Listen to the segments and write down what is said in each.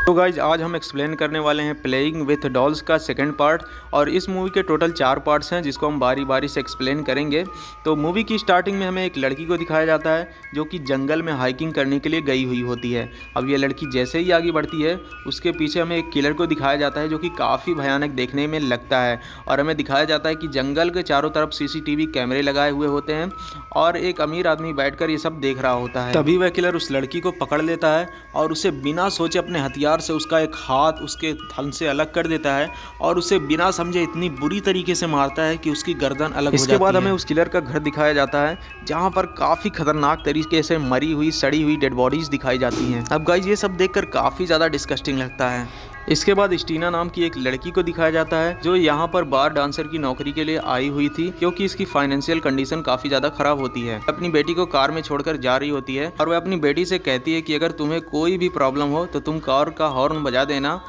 तो गाइज आज हम एक्सप्लेन करने वाले हैं प्लेइंग विथ डॉल्स का सेकंड पार्ट। और इस मूवी के टोटल 4 पार्ट्स हैं जिसको हम बारी बारी से एक्सप्लेन करेंगे। तो मूवी की स्टार्टिंग में हमें एक लड़की को दिखाया जाता है जो कि जंगल में हाइकिंग करने के लिए गई हुई होती है। अब ये लड़की जैसे ही आगे बढ़ती है उसके पीछे हमें एक किलर को दिखाया जाता है जो कि काफ़ी भयानक देखने में लगता है। और हमें दिखाया जाता है कि जंगल के चारों तरफ CCTV कैमरे लगाए हुए होते हैं और एक अमीर आदमी बैठकर ये सब देख रहा होता है। तभी वह किलर उस लड़की को पकड़ लेता है और उसे बिना सोचे अपने हथियार से उसका एक हाथ उसके थन से अलग कर देता है और उसे बिना समझे इतनी बुरी तरीके से मारता है कि उसकी गर्दन अलग हो जाती है। इसके बाद हमें उस किलर का घर दिखाया जाता है जहां पर काफी खतरनाक तरीके से मरी हुई सड़ी हुई डेड बॉडीज दिखाई जाती हैं। अब गाइस ये सब देखकर काफी ज्यादा डिस्गस्टिंग लगता है। इसके बाद स्टीना नाम की एक लड़की को दिखाया जाता है जो यहाँ पर बार डांसर की नौकरी के लिए आई हुई थी क्योंकि इसकी फाइनेंशियल कंडीशन काफी ज्यादा खराब होती है। अपनी बेटी को कार में छोड़कर जा रही होती है और वह अपनी बेटी से कहती है कि अगर तुम्हें कोई भी प्रॉब्लम हो तो तुम कार का हॉर्न बजा देना।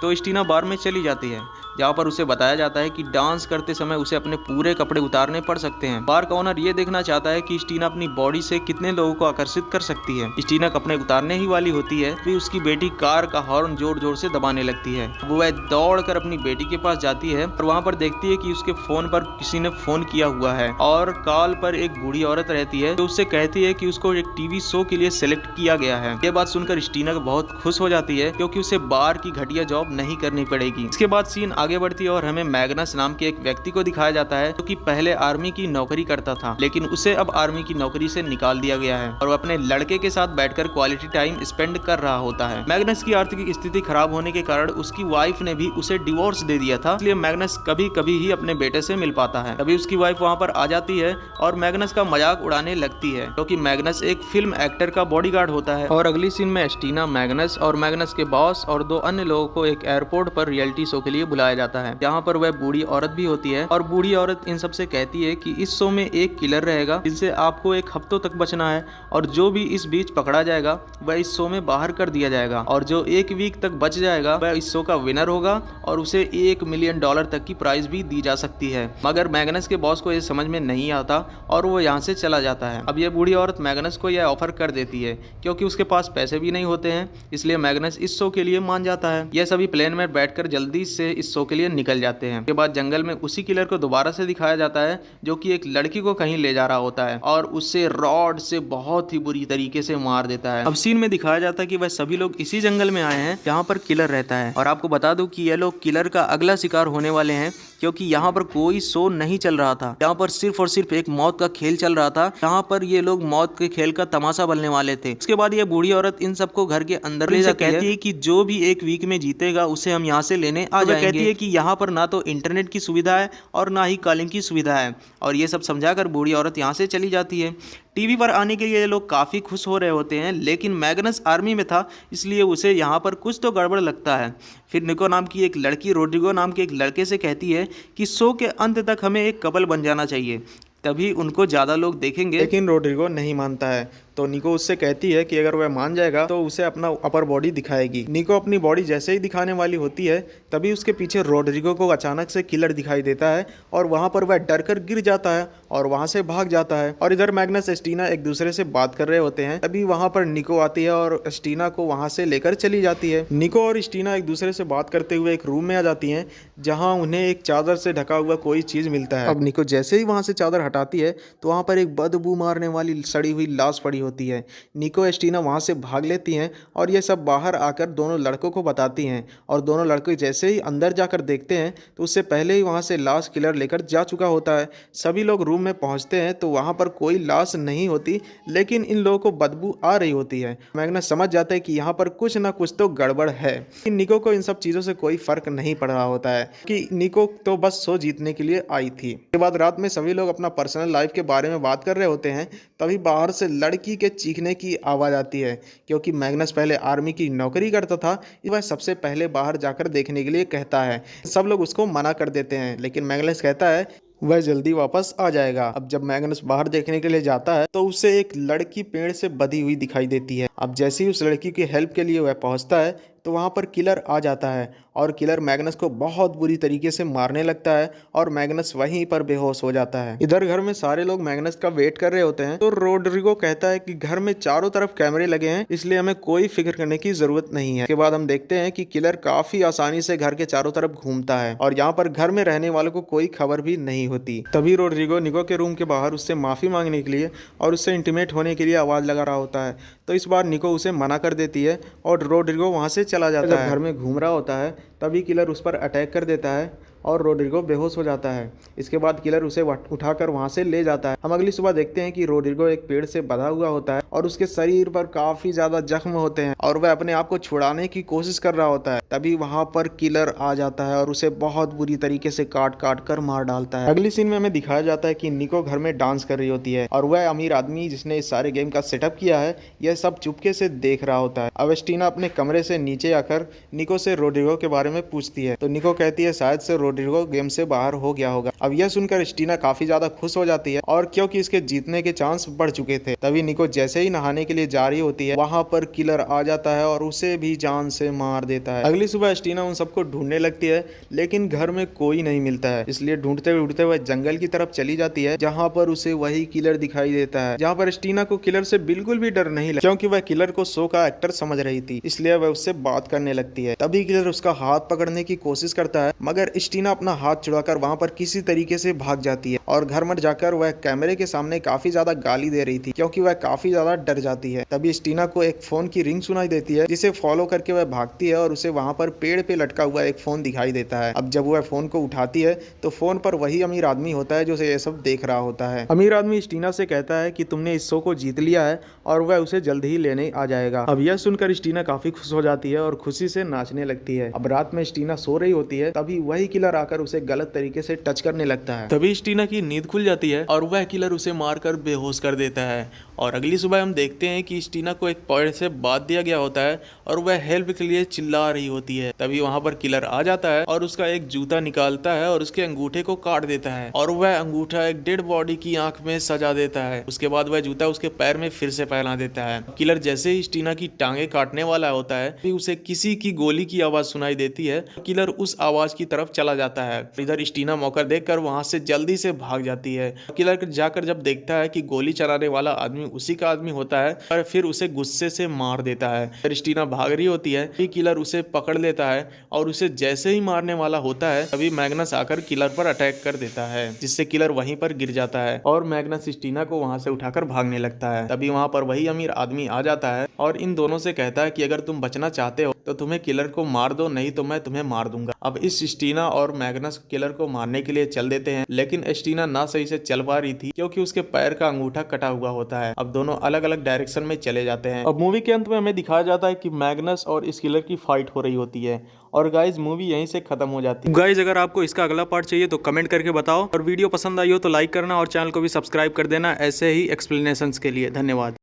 तो स्टीना बार में चली जाती है जहाँ पर उसे बताया जाता है कि डांस करते समय उसे अपने पूरे कपड़े उतारने पड़ सकते हैं। बार का ओनर ये देखना चाहता है कि स्टीना अपनी बॉडी से कितने लोगों को आकर्षित कर सकती है। स्टीना कपड़े उतारने ही वाली होती है फिर उसकी बेटी कार का हॉर्न जोर जोर से दबाने लगती है। वह दौड़कर अपनी बेटी के पास जाती है और वहाँ पर देखती है कि उसके फोन पर किसी ने फोन किया हुआ है और कॉल पर एक बूढ़ी औरत रहती है जो उससे कहती है कि उसको एक टीवी शो के लिए सिलेक्ट किया गया है। ये बात सुनकर स्टीना बहुत खुश हो जाती है क्योंकि उसे बार की घटिया जॉब नहीं करनी पड़ेगी। इसके बाद सीन आगे बढ़ती है और हमें मैग्नस नाम के एक व्यक्ति को दिखाया जाता है जो कि पहले आर्मी की नौकरी करता था लेकिन उसे अब आर्मी की नौकरी से निकाल दिया गया है और वो अपने लड़के के साथ बैठकर क्वालिटी टाइम स्पेंड कर रहा होता है। मैग्नस की आर्थिक स्थिति खराब होने के कारण उसकी वाइफ ने भी उसे डिवोर्स दे दिया था, इसलिए मैग्नस कभी कभी ही अपने बेटे से मिल पाता है। तभी उसकी वाइफ वहाँ पर आ जाती है और मैग्नस का मजाक उड़ाने लगती है क्योंकि मैग्नस एक फिल्म एक्टर का बॉडीगार्ड होता है। और अगली सीन में स्टीना, मैग्नस और मैग्नस के बॉस और 2 अन्य लोगों को एक एयरपोर्ट पर रियलिटी शो के लिए बुलाया जाता है जहाँ पर वह बूढ़ी औरत भी होती है और बूढ़ी औरत इन सब से कहती है कि इस शो में एक किलर रहेगा जिनसे आपको एक हफ्तों तक बचना है और जो भी इस बीच पकड़ा जाएगा वह इस शो में बाहर कर दिया जाएगा और जो 1 वीक तक बच जाएगा वह इस शो का विनर होगा और उसे $1 मिलियन तक की प्राइज भी दी जा सकती है। मगर मैग्नस के बॉस को यह समझ में नहीं आता और वो यहाँ से चला जाता है। अब यह बूढ़ी औरत मैग्नस को यह ऑफर कर देती है क्योंकि उसके पास पैसे भी नहीं होते हैं, इसलिए मैग्नस इस शो के लिए मान जाता है। यह सभी प्लेन में बैठकर जल्दी से इस शो के लिए निकल जाते हैं। के बाद जंगल में उसी किलर को दोबारा से दिखाया जाता है जो कि एक लड़की को कहीं ले जा रहा होता है और उसे रॉड से बहुत ही बुरी तरीके से मार देता है। अब सीन में दिखाया जाता है कि वह सभी लोग इसी जंगल में आए हैं जहाँ पर किलर रहता है और आपको बता दूं कि ये लोग किलर का अगला शिकार होने वाले हैं क्योंकि यहाँ पर कोई शो नहीं चल रहा था। यहाँ पर सिर्फ और सिर्फ एक मौत का खेल चल रहा था जहाँ पर ये लोग मौत के खेल का तमाशा बनने वाले थे। उसके बाद ये बूढ़ी औरत इन सबको घर के अंदर ले जाती कहती है कि जो भी 1 वीक में जीतेगा उसे हम यहाँ से लेने आ जाएंगे। कहती है कि यहाँ पर ना तो इंटरनेट की सुविधा है और ना ही कॉलिंग की सुविधा है और ये सब समझाकर बूढ़ी औरत यहाँ से चली जाती है। टीवी पर आने के लिए ये लोग काफ़ी खुश हो रहे होते हैं लेकिन मैग्नस आर्मी में था इसलिए उसे यहाँ पर कुछ तो गड़बड़ लगता है। फिर निको नाम की एक लड़की रोड्रिगो नाम के एक लड़के से कहती है कि शो के अंत तक हमें एक कपल बन जाना चाहिए तभी उनको ज़्यादा लोग देखेंगे। लेकिन रोड्रिगो नहीं मानता है तो निको उससे कहती है कि अगर वह मान जाएगा तो उसे अपना अपर बॉडी दिखाएगी। निको अपनी बॉडी जैसे ही दिखाने वाली होती है तभी उसके पीछे रोड्रिगो को अचानक से किलर दिखाई देता है और वहां पर वह डर कर गिर जाता है और वहां से भाग जाता है। और इधर मैग्नस स्टीना एक दूसरे से बात कर रहे होते हैं तभी वहां पर निको आती है और स्टीना को वहां से लेकर चली जाती है। निको और स्टीना एक दूसरे से बात करते हुए एक रूम में आ जाती है जहाँ उन्हें एक चादर से ढका हुआ कोई चीज मिलता है। अब निको जैसे ही वहां से चादर हटाती है तो वहां पर एक बदबू मारने वाली सड़ी हुई लाश पड़ी होती है। निको स्टीना वहां से भाग लेती हैं और ये सब बाहर आकर दोनों लड़कों को बताती हैं और दोनों लड़के जैसे ही अंदर जाकर देखते हैं तो उससे पहले ही वहां से लाश किलर लेकर जा चुका होता है। सभी लोग रूम में पहुंचते हैं तो वहां पर कोई लाश नहीं होती लेकिन इन लोगों को बदबू आ रही होती है। मैग्नस समझ जाता है कि यहाँ पर कुछ ना कुछ तो गड़बड़ है। निको को इन सब चीज़ों से कोई फर्क नहीं पड़ रहा होता है कि निको तो बस शो जीतने के लिए आई थी। उसके बाद रात में सभी लोग अपना पर्सनल लाइफ के बारे में बात कर रहे होते हैं तभी बाहर से लड़की के चीखने की आवाज़ आती है क्योंकि मैग्नस पहले आर्मी की नौकरी करता था, वह सबसे पहले बाहर जाकर देखने के लिए कहता है। सब लोग उसको मना कर देते हैं लेकिन मैग्नस कहता है वह जल्दी वापस आ जाएगा। अब जब मैग्नस बाहर देखने के लिए जाता है तो उसे एक लड़की पेड़ से बंधी हुई दिखाई देती है। अब जैसे ही उस लड़की की हेल्प के लिए वह पहुंचता है तो वहाँ पर किलर आ जाता है और किलर मैग्नस को बहुत बुरी तरीके से मारने लगता है और मैग्नस वहीं पर बेहोश हो जाता है। इधर घर में सारे लोग मैग्नस का वेट कर रहे होते हैं तो रोड्रिगो कहता है कि घर में चारों तरफ कैमरे लगे हैं, इसलिए हमें कोई फिक्र करने की जरूरत नहीं है। इसके बाद हम देखते हैं कि किलर काफी आसानी से घर के चारों तरफ घूमता है और यहाँ पर घर में रहने वालों को कोई खबर भी नहीं होती। तभी रोड्रिगो निको के रूम के बाहर उससे माफी मांगने के लिए और उससे इंटीमेट होने के लिए आवाज लगा रहा होता है, तो इस बार निको उसे मना कर देती है और रोड्रिगो वहां से चला जाता है। घर में घूम रहा होता है तभी किलर उस पर अटैक कर देता है और रोड्रिगो बेहोश हो जाता है। इसके बाद किलर उसे उठाकर वहां से ले जाता है। हम अगली सुबह देखते हैं कि रोड्रिगो एक पेड़ से बंधा हुआ होता है और उसके शरीर पर काफी ज्यादा जख्म होते हैं और वह अपने आप को छुड़ाने की कोशिश कर रहा होता है। तभी वहां पर किलर आ जाता है और उसे बहुत बुरी तरीके से काट काट कर मार डालता है। अगली सीन में हमें दिखाया जाता है कि निको घर में डांस कर रही होती है और वह अमीर आदमी जिसने इस सारे गेम का सेटअप किया है यह सब चुपके से देख रहा होता है। अब स्टीना अपने कमरे से नीचे आकर निको से रोड्रिगो के बारे में पूछती है तो निको कहती है शायद से रोड्रिगो गेम से बाहर हो गया होगा। अब यह सुनकर स्टीना काफी ज्यादा खुश हो जाती है और क्योंकि इसके जीतने के चांस बढ़ चुके थे। तभी निको जैसे ही नहाने के लिए जा रही होती है वहां पर किलर आ जाता है और उसे भी जान से मार देता है। अगली सुबह स्टीना उन सबको ढूंढने लगती है लेकिन घर में कोई नहीं मिलता है, इसलिए ढूंढते ढूंढते वह जंगल की तरफ चली जाती है जहाँ पर उसे वही किलर दिखाई देता है। जहाँ पर स्टीना को किलर से बिल्कुल भी डर नहीं लगा क्योंकि वह किलर को शो का एक्टर समझ रही थी, इसलिए वह उससे बात करने लगती है। तभी किलर उसका हाथ पकड़ने की कोशिश करता है मगर स्टीना अपना हाथ छुड़ाकर वहां पर किसी तरीके से भाग जाती है और घर में जाकर वह कैमरे के सामने काफी ज्यादा गाली दे रही थी क्योंकि वह काफी ज्यादा डर जाती है। तभी स्टीना को एक फोन की रिंग सुनाई देती है जिसे फॉलो करके वह भागती है और उसे वहां पर पेड़ पे लटका हुआ एक फोन दिखाई देता है। अब जब वह फोन को उठाती है तो फोन पर वही अमीर आदमी होता है जो ये सब देख रहा होता है। अमीर आदमी स्टीना से कहता है कि तुमने इस शो को जीत लिया है और वह उसे जल्द ही लेने आ जाएगा। अब यह सुनकर स्टीना काफी खुश हो जाती है और खुशी से नाचने लगती है। अब रात में स्टीना सो रही होती है तभी वही किलर आकर उसे गलत तरीके से टच करने लगता है। तभी स्टीना की नींद खुल जाती है और वह किलर उसे मारकर बेहोश कर देता है। और अगली सुबह हम देखते हैं कि स्टीना को एक पेड़ से बांध दिया गया होता है और वह हेल्प के लिए चिल्ला रही होती है। तभी वहां पर किलर आ जाता है और उसका एक जूता निकालता है और उसके अंगूठे को काट देता है और वह अंगूठा एक डेड बॉडी की आंख में सजा देता है। उसके बाद वह जूता उसके पैर में फिर से पहना देता है। किलर जैसे ही स्टीना की टांगे काटने वाला होता है फिर उसे किसी की गोली की आवाज सुनाई देती है। किलर उस आवाज की तरफ चला जाता है। इधर स्टीना मौका देखकर वहां से जल्दी से भाग जाती है। किलर जाकर जब देखता है कि गोली चलाने वाला आदमी उसी का आदमी होता है और फिर उसे गुस्से से मार देता है। स्टीना भाग रही होती है, किलर उसे पकड़ लेता है और उसे जैसे ही मारने वाला होता है तभी मैग्नस आकर किलर पर अटैक कर देता है जिससे किलर वहीं पर गिर जाता है और मैग्नस स्टीना को वहां से उठाकर भागने लगता है। तभी वहां पर वही अमीर आदमी आ जाता है और इन दोनों से कहता है कि अगर तुम बचना चाहते हो तो तुम्हें किलर को मार दो, नहीं तो मैं तुम्हें मार दूंगा। अब इस स्टीना और मैग्नस किलर को मारने के लिए चल देते हैं लेकिन स्टीना ना सही से चल पा रही थी क्योंकि उसके पैर का अंगूठा कटा हुआ होता है। अब दोनों अलग अलग डायरेक्शन में चले जाते हैं। अब मूवी के अंत में हमें दिखाया जाता है कि मैग्नस और इस किलर की फाइट हो रही होती है और गाइज मूवी यहीं से खत्म हो जाती है। गाइज अगर आपको इसका अगला पार्ट चाहिए तो कमेंट करके बताओ और वीडियो पसंद आई हो तो लाइक करना और चैनल को भी सब्सक्राइब कर देना ऐसे ही एक्सप्लेनेशंस के लिए। धन्यवाद।